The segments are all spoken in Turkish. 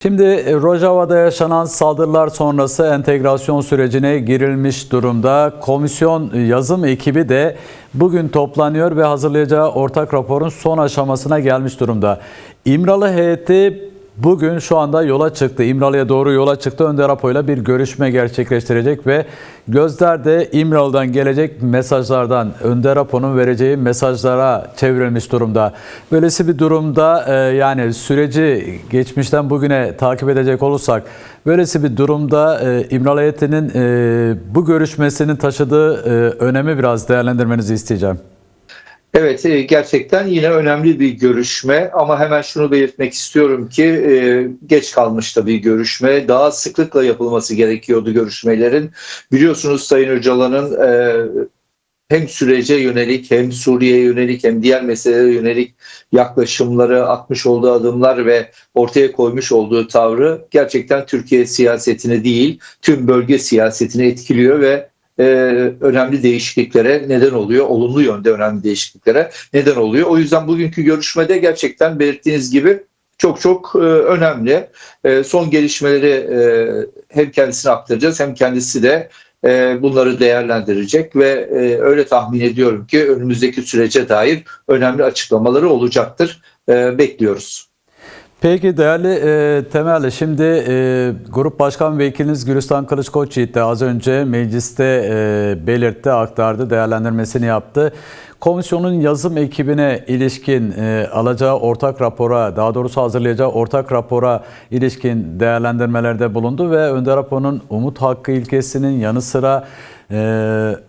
Şimdi Rojava'da yaşanan saldırılar sonrası entegrasyon sürecine girilmiş durumda. Komisyon yazım ekibi de bugün toplanıyor ve hazırlayacağı ortak raporun son aşamasına gelmiş durumda. İmralı heyeti bugün şu anda yola çıktı. İmralı'ya doğru yola çıktı. Önder Apo'yla bir görüşme gerçekleştirecek ve gözler de İmralı'dan gelecek mesajlardan, Önder Apo'nun vereceği mesajlara çevrilmiş durumda. Böylesi bir durumda yani süreci geçmişten bugüne takip edecek olursak, böylesi bir durumda İmralı heyetinin bu görüşmesinin taşıdığı önemi biraz değerlendirmenizi isteyeceğim. Evet, gerçekten yine önemli bir görüşme ama hemen şunu belirtmek istiyorum ki geç kalmış tabii görüşme. Daha sıklıkla yapılması gerekiyordu görüşmelerin. Biliyorsunuz Sayın Öcalan'ın hem sürece yönelik hem Suriye'ye yönelik hem diğer meselelere yönelik yaklaşımları, atmış olduğu adımlar ve ortaya koymuş olduğu tavrı gerçekten Türkiye siyasetini değil, tüm bölge siyasetini etkiliyor ve önemli değişikliklere neden oluyor. Olumlu yönde önemli değişikliklere neden oluyor. O yüzden bugünkü görüşmede gerçekten belirttiğiniz gibi çok önemli. Son gelişmeleri hem kendisine aktaracağız hem kendisi de bunları değerlendirecek ve öyle tahmin ediyorum ki önümüzdeki sürece dair önemli açıklamaları olacaktır. Bekliyoruz. Peki değerli Temel, şimdi Grup Başkan Vekiliniz Gülistan Kılıçkoçyiğit de az önce mecliste belirtti, aktardı, değerlendirmesini yaptı. Komisyonun yazım ekibine ilişkin alacağı ortak rapora, daha doğrusu hazırlayacağı ortak rapora ilişkin değerlendirmelerde bulundu ve Önder Apo'nun umut hakkı ilkesinin yanı sıra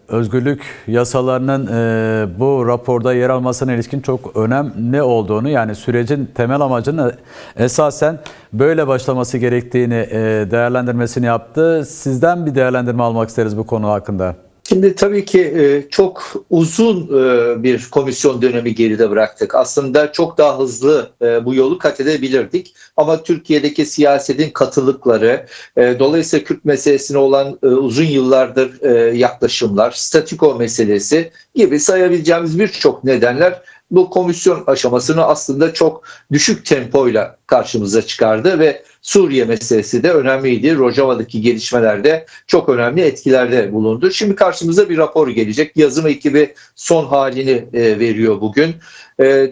özgürlük yasalarının bu raporda yer almasına ilişkin çok önemli olduğunu, yani sürecin temel amacının esasen böyle başlaması gerektiğini değerlendirmesini yaptı. Sizden bir değerlendirme almak isteriz bu konu hakkında. Şimdi tabii ki çok uzun bir komisyon dönemi geride bıraktık. Aslında çok daha hızlı bu yolu kat edebilirdik. Ama Türkiye'deki siyasetin katılıkları, dolayısıyla Kürt meselesine olan uzun yıllardır yaklaşımlar, statüko meselesi gibi sayabileceğimiz birçok nedenler bu komisyon aşamasını aslında çok düşük tempoyla karşımıza çıkardı ve Suriye meselesi de önemliydi. Rojava'daki gelişmelerde çok önemli etkilerde bulundu. Şimdi karşımıza bir rapor gelecek. Yazım ekibi son halini veriyor bugün.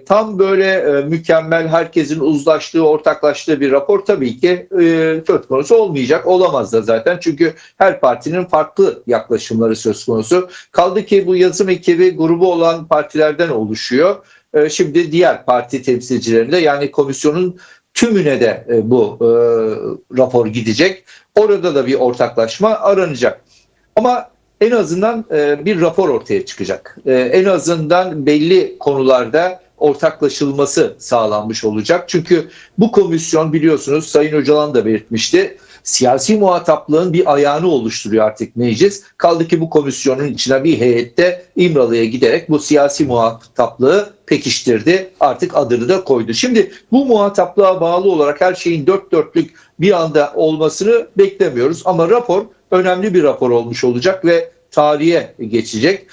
Tam böyle mükemmel, herkesin uzlaştığı, ortaklaştığı bir rapor tabii ki söz konusu olmayacak. Olamaz da zaten. Çünkü her partinin farklı yaklaşımları söz konusu. Kaldı ki bu yazım ekibi grubu olan partilerden oluşuyor. Şimdi diğer parti temsilcilerinde, yani komisyonun tümüne de bu rapor gidecek. Orada da bir ortaklaşma aranacak. Ama en azından bir rapor ortaya çıkacak. En azından belli konularda ortaklaşılması sağlanmış olacak. Çünkü bu komisyon, biliyorsunuz Sayın Öcalan da belirtmişti, siyasi muhataplığın bir ayağını oluşturuyor artık meclis. Kaldı ki bu komisyonun içine bir heyette İmralı'ya giderek bu siyasi muhataplığı pekiştirdi. Artık adını da koydu. Şimdi bu muhataplığa bağlı olarak her şeyin dört dörtlük bir anda olmasını beklemiyoruz. Ama rapor önemli bir rapor olmuş olacak ve tarihe geçecek.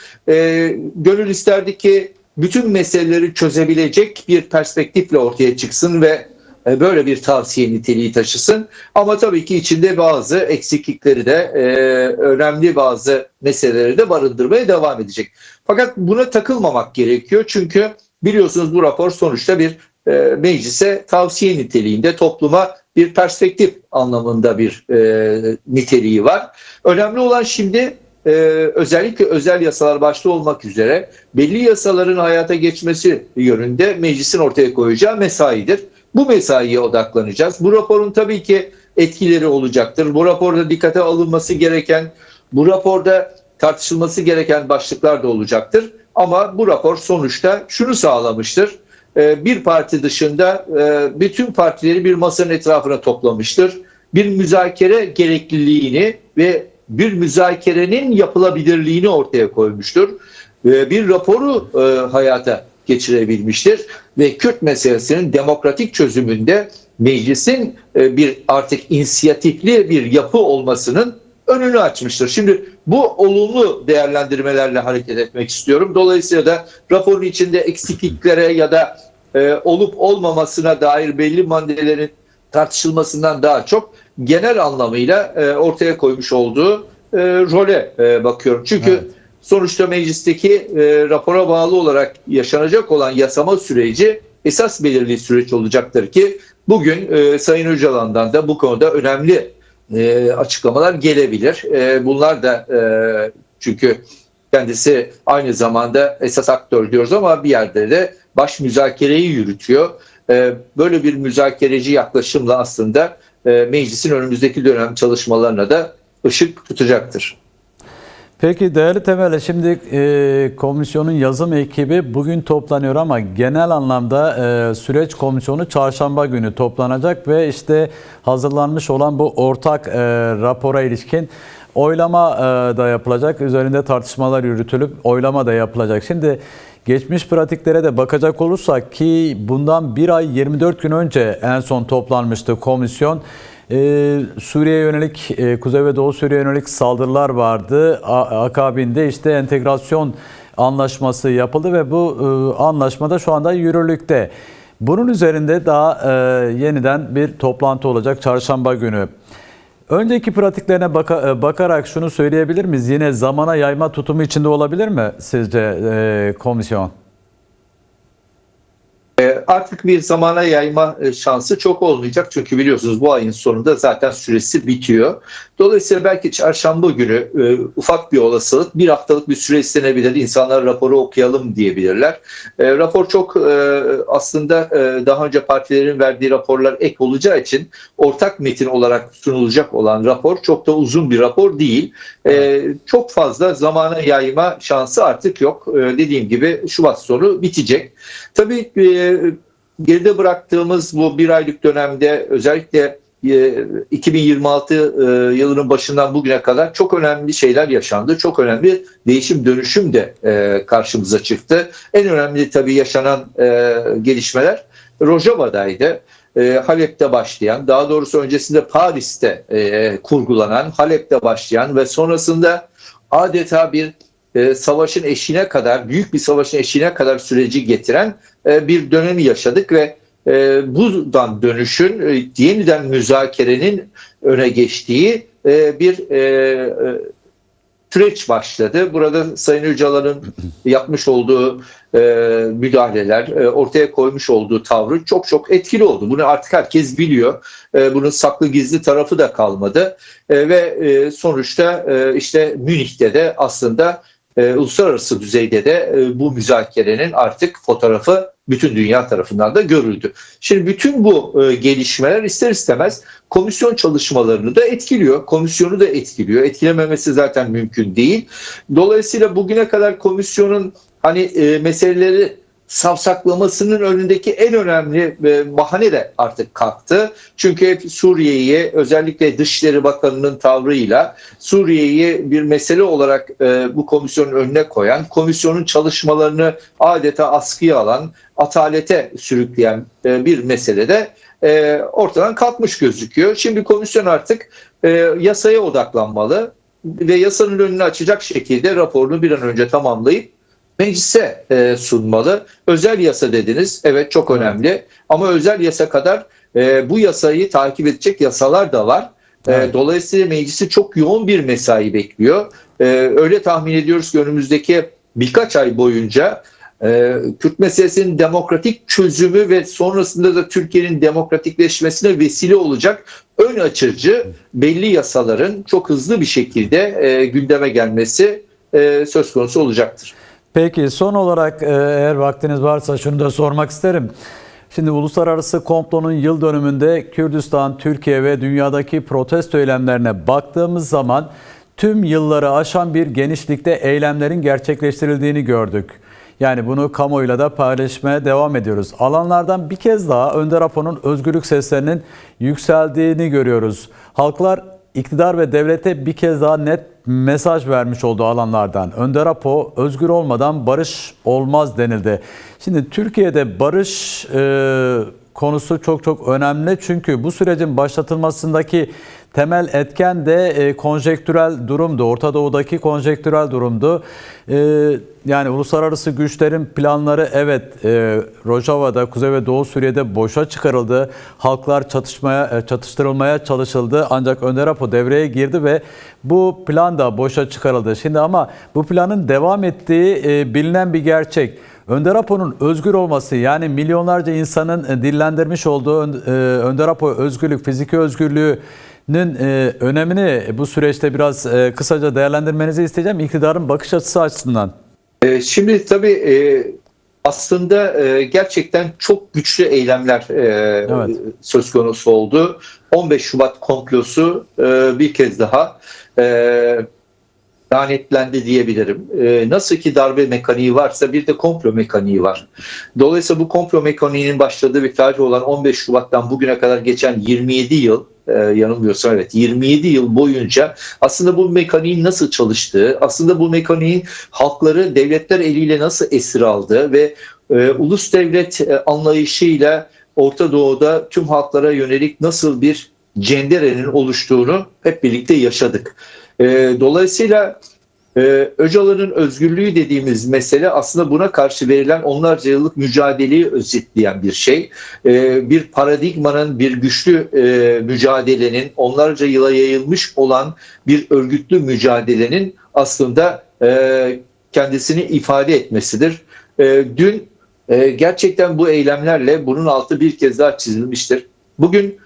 Gönül isterdi ki bütün meseleleri çözebilecek bir perspektifle ortaya çıksın ve böyle bir tavsiye niteliği taşısın. Ama tabii ki içinde bazı eksiklikleri de, önemli bazı meseleleri de barındırmaya devam edecek. Fakat buna takılmamak gerekiyor. Çünkü biliyorsunuz bu rapor sonuçta bir meclise tavsiye niteliğinde, topluma bir perspektif anlamında bir niteliği var. Önemli olan şimdi özellikle özel yasalar başta olmak üzere belli yasaların hayata geçmesi yönünde meclisin ortaya koyacağı mesaidir. Bu mesaiye odaklanacağız. Bu raporun tabii ki etkileri olacaktır. Bu raporda dikkate alınması gereken, bu raporda tartışılması gereken başlıklar da olacaktır. Ama bu rapor sonuçta şunu sağlamıştır: bir parti dışında bütün partileri bir masanın etrafına toplamıştır. Bir müzakere gerekliliğini ve bir müzakerenin yapılabilirliğini ortaya koymuştur. Bir raporu hayata geçirebilmiştir ve Kürt meselesinin demokratik çözümünde meclisin bir artık inisiyatifli bir yapı olmasının önünü açmıştır. Şimdi bu olumlu değerlendirmelerle hareket etmek istiyorum. Dolayısıyla da raporun içinde eksikliklere ya da olup olmamasına dair belli maddelerin tartışılmasından daha çok genel anlamıyla ortaya koymuş olduğu role bakıyorum. Çünkü Evet. sonuçta meclisteki rapora bağlı olarak yaşanacak olan yasama süreci esas belirli süreç olacaktır ki bugün Sayın Öcalan'dan da bu konuda önemli açıklamalar gelebilir. Bunlar da çünkü kendisi aynı zamanda esas aktör diyoruz ama bir yerde de baş müzakereyi yürütüyor. Böyle bir müzakereci yaklaşımla aslında meclisin önümüzdeki dönem çalışmalarına da ışık tutacaktır. Peki değerli Temel, şimdi komisyonun yazım ekibi bugün toplanıyor ama genel anlamda süreç komisyonu çarşamba günü toplanacak ve işte hazırlanmış olan bu ortak rapora ilişkin oylama da yapılacak. Üzerinde tartışmalar yürütülüp oylama da yapılacak. Şimdi geçmiş pratiklere de bakacak olursak ki bundan bir ay 24 gün önce en son toplanmıştı komisyon. Suriye'ye yönelik, Kuzey ve Doğu Suriye'ye yönelik saldırılar vardı. Akabinde işte entegrasyon anlaşması yapıldı ve bu anlaşmada şu anda yürürlükte. Bunun üzerinde daha yeniden bir toplantı olacak çarşamba günü. Önceki pratiklerine bakarak şunu söyleyebilir miyiz? Yine zamana yayma tutumu içinde olabilir mi sizce komisyon? Artık bir zamana yayma şansı çok olmayacak. Çünkü biliyorsunuz bu ayın sonunda zaten süresi bitiyor. Dolayısıyla belki çarşamba günü ufak bir olasılık bir haftalık bir süre istenebilir. İnsanlar raporu okuyalım diyebilirler. Rapor çok aslında daha önce partilerin verdiği raporlar ek olacağı için ortak metin olarak sunulacak olan rapor çok da uzun bir rapor değil. Çok fazla zamana yayma şansı artık yok. Dediğim gibi Şubat sonu bitecek. Tabii geride bıraktığımız bu bir aylık dönemde özellikle 2026 yılının başından bugüne kadar çok önemli şeyler yaşandı. Çok önemli değişim dönüşüm de karşımıza çıktı. En önemli tabii yaşanan gelişmeler Rojava'daydı. Halep'te başlayan, daha doğrusu öncesinde Paris'te kurgulanan, Halep'te başlayan ve sonrasında adeta bir savaşın eşiğine kadar, büyük bir savaşın eşiğine kadar süreci getiren bir dönemi yaşadık ve buradan dönüşün, yeniden müzakerenin öne geçtiği bir süreç başladı. Burada Sayın Öcalan'ın yapmış olduğu müdahaleler, ortaya koymuş olduğu tavrı çok çok etkili oldu. Bunu artık herkes biliyor. Bunun saklı gizli tarafı da kalmadı. Ve sonuçta işte Münih'te de aslında uluslararası düzeyde de bu müzakerenin artık fotoğrafı bütün dünya tarafından da görüldü. Şimdi bütün bu gelişmeler ister istemez komisyon çalışmalarını da etkiliyor. Komisyonu da etkiliyor. Etkilememesi zaten mümkün değil. Dolayısıyla bugüne kadar komisyonun meseleleri savsaklamasının önündeki en önemli bahane de artık kalktı. Çünkü hep Suriye'yi özellikle Dışişleri Bakanı'nın tavrıyla Suriye'yi bir mesele olarak bu komisyonun önüne koyan, komisyonun çalışmalarını adeta askıya alan, atalete sürükleyen bir mesele de ortadan kalkmış gözüküyor. Şimdi komisyon artık yasaya odaklanmalı ve yasanın önünü açacak şekilde raporunu bir an önce tamamlayıp meclise sunmalı. Özel yasa dediniz. Evet, çok önemli. Ama özel yasa kadar bu yasayı takip edecek yasalar da var. Evet. Dolayısıyla meclisi çok yoğun bir mesai bekliyor. Öyle tahmin ediyoruz ki önümüzdeki birkaç ay boyunca Kürt meselesinin demokratik çözümü ve sonrasında da Türkiye'nin demokratikleşmesine vesile olacak ön açıcı belli yasaların çok hızlı bir şekilde gündeme gelmesi söz konusu olacaktır. Peki son olarak eğer vaktiniz varsa şunu da sormak isterim. Şimdi uluslararası komplonun yıl dönümünde Kürdistan, Türkiye ve dünyadaki protesto eylemlerine baktığımız zaman tüm yılları aşan bir genişlikte eylemlerin gerçekleştirildiğini gördük. Yani bunu kamuoyuyla da paylaşmaya devam ediyoruz. Alanlardan bir kez daha Önder Apo'nun özgürlük seslerinin yükseldiğini görüyoruz. Halklar iktidar ve devlete bir kez daha net mesaj vermiş olduğu alanlardan. Önder Apo, özgür olmadan barış olmaz denildi. Şimdi Türkiye'de barış konusu çok çok önemli. Çünkü bu sürecin başlatılmasındaki temel etken de konjektürel durumdu. Orta Doğu'daki konjektürel durumdu. yani uluslararası güçlerin planları evet Rojava'da, Kuzey ve Doğu Suriye'de boşa çıkarıldı. Halklar çatıştırılmaya çalışıldı. Ancak Önder Apo devreye girdi ve bu plan da boşa çıkarıldı. Şimdi ama bu planın devam ettiği bilinen bir gerçek. Önder Apo'nun özgür olması, yani milyonlarca insanın dillendirmiş olduğu Önder Apo özgürlük, fiziki özgürlüğünün önemini bu süreçte biraz kısaca değerlendirmenizi isteyeceğim. İktidarın bakış açısı açısından. Şimdi tabii aslında gerçekten çok güçlü eylemler Evet. söz konusu oldu. 15 Şubat komplosu bir kez daha lanetlendi diyebilirim. Nasıl ki darbe mekaniği varsa bir de komplo mekaniği var. Dolayısıyla bu komplo mekaniğinin başladığı bir tarih olan 15 Şubat'tan bugüne kadar geçen 27 yıl, yanılmıyorsam evet 27 yıl boyunca aslında bu mekaniğin nasıl çalıştığı, aslında bu mekaniğin halkları devletler eliyle nasıl esir aldığı ve ulus devlet anlayışıyla Orta Doğu'da tüm halklara yönelik nasıl bir cenderenin oluştuğunu hep birlikte yaşadık. Dolayısıyla Öcalan'ın özgürlüğü dediğimiz mesele aslında buna karşı verilen onlarca yıllık mücadeleyi özetleyen bir şey. Bir paradigmanın, bir güçlü mücadelenin, onlarca yıla yayılmış olan bir örgütlü mücadelenin aslında kendisini ifade etmesidir. Dün gerçekten bu eylemlerle bunun altı bir kez daha çizilmiştir. Bugün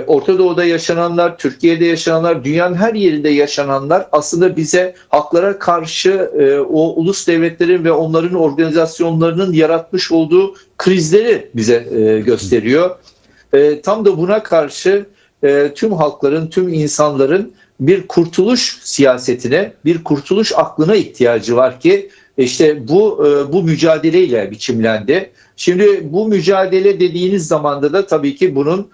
Orta Doğu'da yaşananlar, Türkiye'de yaşananlar, dünyanın her yerinde yaşananlar aslında bize haklara karşı o ulus devletlerin ve onların organizasyonlarının yaratmış olduğu krizleri bize gösteriyor. Tam da buna karşı tüm halkların, tüm insanların bir kurtuluş siyasetine, bir kurtuluş aklına ihtiyacı var ki işte bu mücadeleyle biçimlendi. Şimdi bu mücadele dediğiniz zamanda da tabii ki bunun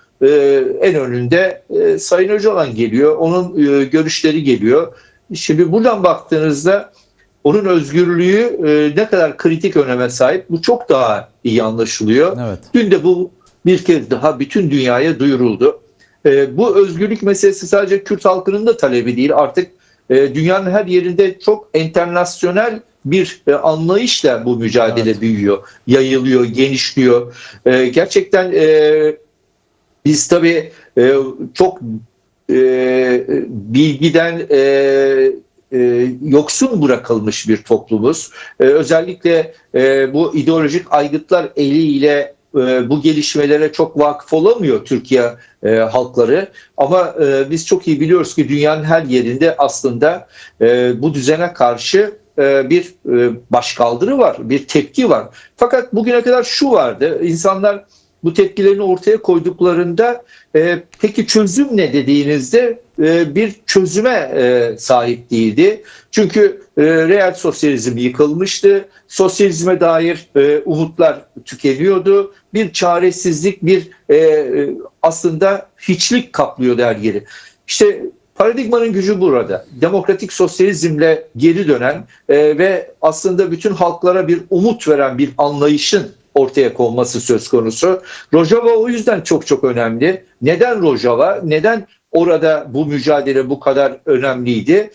en önünde Sayın Öcalan geliyor. Onun görüşleri geliyor. Şimdi buradan baktığınızda onun özgürlüğü ne kadar kritik öneme sahip, bu çok daha iyi anlaşılıyor. Evet. Dün de bu bir kez daha bütün dünyaya duyuruldu. Bu özgürlük meselesi sadece Kürt halkının da talebi değil. Artık dünyanın her yerinde çok internasyonel bir anlayışla bu mücadele büyüyor, yayılıyor, genişliyor. Gerçekten biz tabii çok bilgiden yoksun bırakılmış bir toplumuz. Özellikle bu ideolojik aygıtlar eliyle bu gelişmelere çok vakıf olamıyor Türkiye halkları. Ama biz çok iyi biliyoruz ki dünyanın her yerinde aslında bu düzene karşı bir başkaldırı var, bir tepki var. Fakat bugüne kadar şu vardı, insanlar bu tepkilerini ortaya koyduklarında peki çözüm ne dediğinizde bir çözüme sahip değildi. Çünkü reel sosyalizm yıkılmıştı. Sosyalizme dair umutlar tükeniyordu. Bir çaresizlik, bir aslında hiçlik kaplıyordu her yeri. İşte paradigmanın gücü burada. Demokratik sosyalizmle geri dönen ve aslında bütün halklara bir umut veren bir anlayışın ortaya konması söz konusu. Rojava o yüzden çok çok önemli. Neden Rojava? Neden orada bu mücadele bu kadar önemliydi?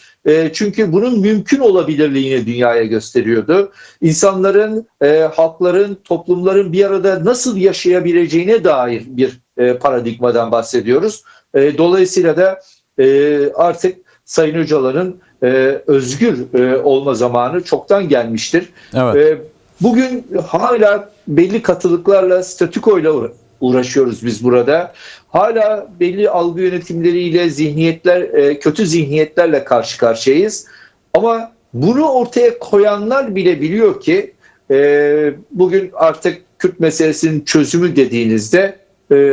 Çünkü bunun mümkün olabilirliğini dünyaya gösteriyordu. İnsanların, halkların, toplumların bir arada nasıl yaşayabileceğine dair bir paradigmadan bahsediyoruz. Dolayısıyla da artık Sayın Öcalan'ın özgür olma zamanı çoktan gelmiştir. Evet. Bugün hala belli katılıklarla, statükoyla uğraşıyoruz biz burada. Hala belli algı yönetimleriyle, kötü zihniyetlerle karşı karşıyayız. Ama bunu ortaya koyanlar bile biliyor ki bugün artık Kürt meselesinin çözümü dediğinizde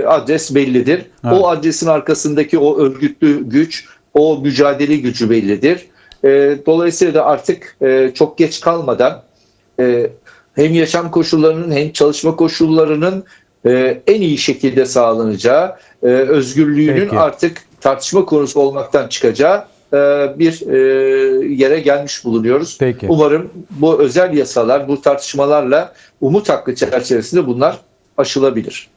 adres bellidir. Evet. O adresin arkasındaki o örgütlü güç, o mücadele gücü bellidir. Dolayısıyla da artık çok geç kalmadan hem yaşam koşullarının hem çalışma koşullarının en iyi şekilde sağlanacağı, özgürlüğünün artık tartışma konusu olmaktan çıkacağı bir yere gelmiş bulunuyoruz. Peki. Umarım bu özel yasalar, bu tartışmalarla umut hakkı çerçevesinde bunlar aşılabilir.